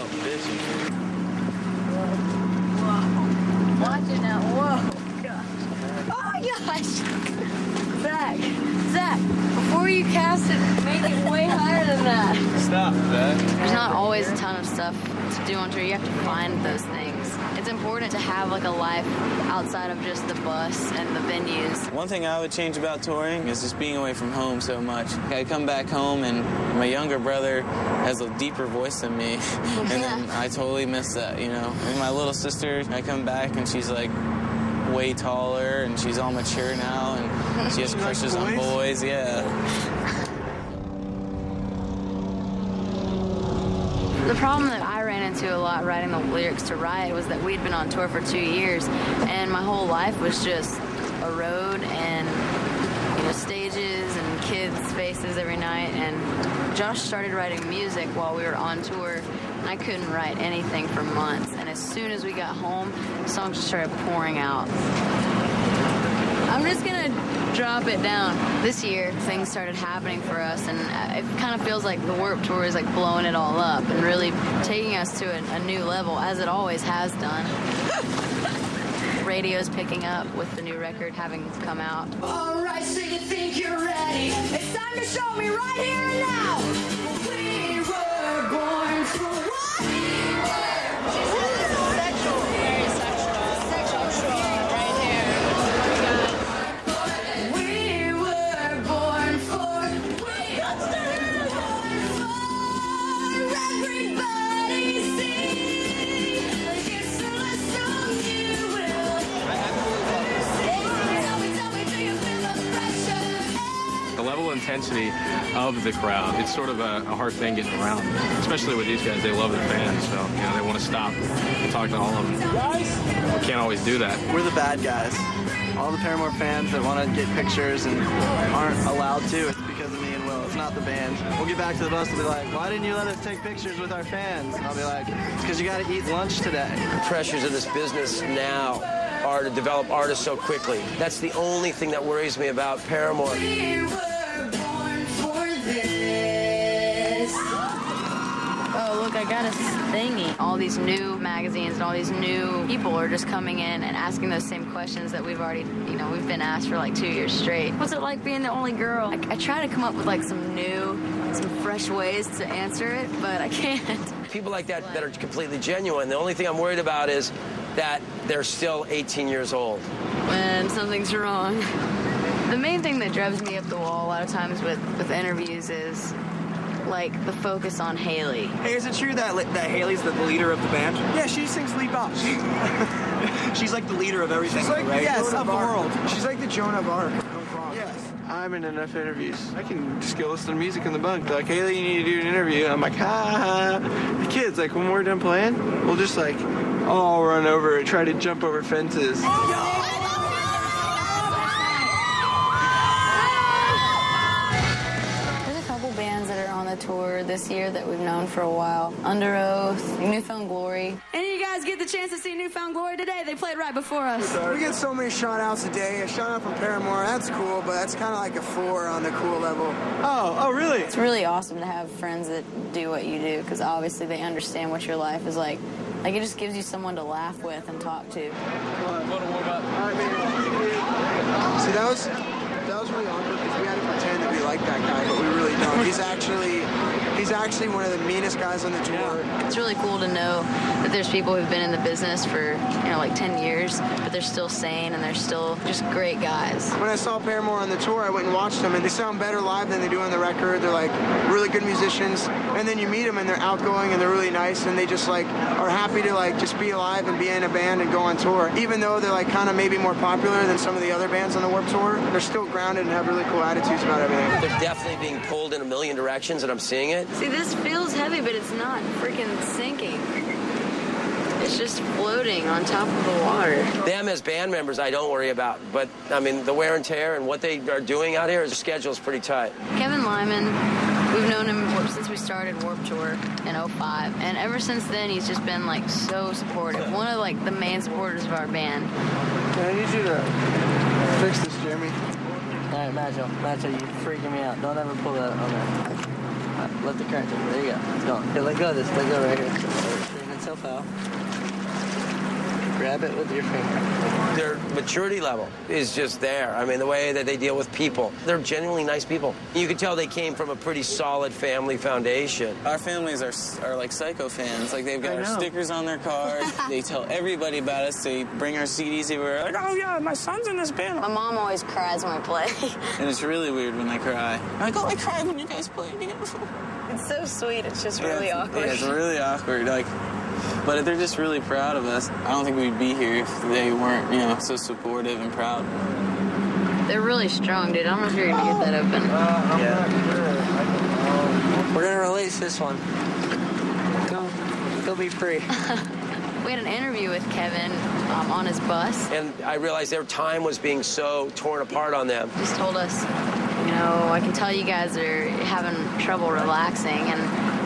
Oh, bitchy. Whoa. Watch it now. Whoa. Gosh. Oh my gosh. Zach, before you cast it, make it way higher than that. Stop, Zach. There's not always a ton of stuff to do on tour. You have to find those things. It's important to have like a life outside of just the bus and the venues. One thing I would change about touring is just being away from home so much. I come back home and my younger brother has a deeper voice than me. And then I totally miss that, you know. And my little sister, I come back and she's like way taller and she's all mature now and she has crushes on boys, yeah. The problem that I ran into a lot writing the lyrics to Riot was that we'd been on tour for 2 years and my whole life was just a road and, you know, stages and kids' faces every night. And Josh started writing music while we were on tour and I couldn't write anything for months. And as soon as we got home, songs just started pouring out. I'm just gonna drop it down. This year, things started happening for us, and it kind of feels like the Warped Tour is like blowing it all up and really taking us to a new level, as it always has done. Radio's picking up with the new record having come out. All right, so you think you're ready? It's time to show me right here and now. We were born for what? We were sexual. Very sexual. Sexual right here. We were born for. We were born for everybody see. It's the last song you will. Tell me, do you feel the pressure? The level of intensity of the crowd, it's sort of a hard thing getting around, especially with these guys. They love their fans, so you know they want to stop and talk to all of them. We can't always do that. We're the bad guys. All the Paramore fans that want to get pictures and aren't allowed to, it's because of me and Will. It's not the band. We'll get back to the bus and be like, why didn't you let us take pictures with our fans? And I'll be like, it's because you got to eat lunch today. The pressures of this business now are to develop artists so quickly. That's the only thing that worries me about Paramore. We were born for this. Oh, look, I got a thingy. All these new magazines and all these new people are just coming in and asking those same questions that we've already, you know, we've been asked for like 2 years straight. What's it like being the only girl? I try to come up with like some fresh ways to answer it, but I can't. People like that are completely genuine. The only thing I'm worried about is that they're still 18 years old. When something's wrong. The main thing that drives me up the wall a lot of times with interviews is like the focus on Haley. Hey, is it true that Haley's the leader of the band? Yeah, she sings lead bop. She's like the leader of everything. She's like, right? Yes, of the world. She's like the Joan of Arc. Yes. I'm in enough interviews. I can just go listen to music in the bunk. They're like, Haley, you need to do an interview. I'm like, ha. The kids, like, when we're done playing, we'll just like all run over and try to jump over fences. Bands that are on the tour this year that we've known for a while. Under Oath, Newfound Glory. And you guys get the chance to see Newfound Glory today. They played right before us. We get so many shout-outs a day. A shout-out from Paramore, that's cool, but that's kind of like a 4 on the cool level. Oh, really? It's really awesome to have friends that do what you do, because obviously they understand what your life is like. Like, it just gives you someone to laugh with and talk to. Want to warm up? All right, man. See, that was really awkward because we had to pretend that we like that guy, but we really don't. He's actually one of the meanest guys on the tour. It's really cool to know that there's people who've been in the business for, you know, like 10 years, but they're still sane and they're still just great guys. When I saw Paramore on the tour, I went and watched them, and they sound better live than they do on the record. They're like really good musicians, and then you meet them and they're outgoing and they're really nice, and they just like are happy to like just be alive and be in a band and go on tour. Even though they're like kind of maybe more popular than some of the other bands on the Warped Tour, they're still grounded and have really cool attitudes about everything. They're definitely being pulled in a million directions, and I'm seeing it. See, this feels heavy, but it's not freaking sinking. It's just floating on top of the water. Them as band members, I don't worry about. But, I mean, the wear and tear and what they are doing out here, the schedule is pretty tight. Kevin Lyman, we've known him since we started Warped Tour in 2005. And ever since then, he's just been, like, so supportive. One of, like, the main supporters of our band. I need you to fix this, Jeremy. All right, Macho, you're freaking me out. Don't ever pull that on there. Let the current take it. There you go. It's going. Okay, let go of this. Let go right here. Straighten itself out. Grab it with your finger. Their maturity level is just there. I mean, the way that they deal with people. They're genuinely nice people. You can tell they came from a pretty solid family foundation. Our families are like psycho fans. Like, they've got our stickers on their cars. They tell everybody about us. They bring our CDs everywhere. Like, oh, yeah, my son's in this band. My mom always cries when we play. And it's really weird when they cry. I'm like, oh, I cry when you guys play. It's so sweet. It's just really awkward. Yeah, it's really awkward. Like, but they're just really proud of us. I don't think we'd be here if they weren't, you know, so supportive and proud. They're really strong, dude. I don't know if you're going to get that open. We're going to release this one. Go be free. We had an interview with Kevin on his bus. And I realized their time was being so torn apart on them. He just told us, you know, I can tell you guys are having trouble relaxing, and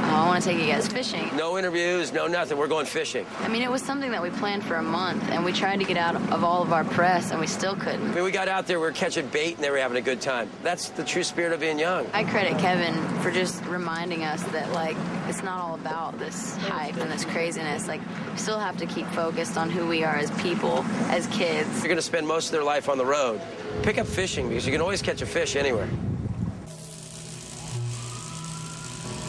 I want to take you guys fishing. No interviews, no nothing. We're going fishing. I mean, it was something that we planned for a month, and we tried to get out of all of our press, and we still couldn't. I mean, we got out there, we were catching bait, and they were having a good time. That's the true spirit of being young. I credit Kevin for just reminding us that, like, it's not all about this hype and this craziness. Like, we still have to keep focused on who we are as people, as kids. You're going to spend most of their life on the road. Pick up fishing, because you can always catch a fish anywhere.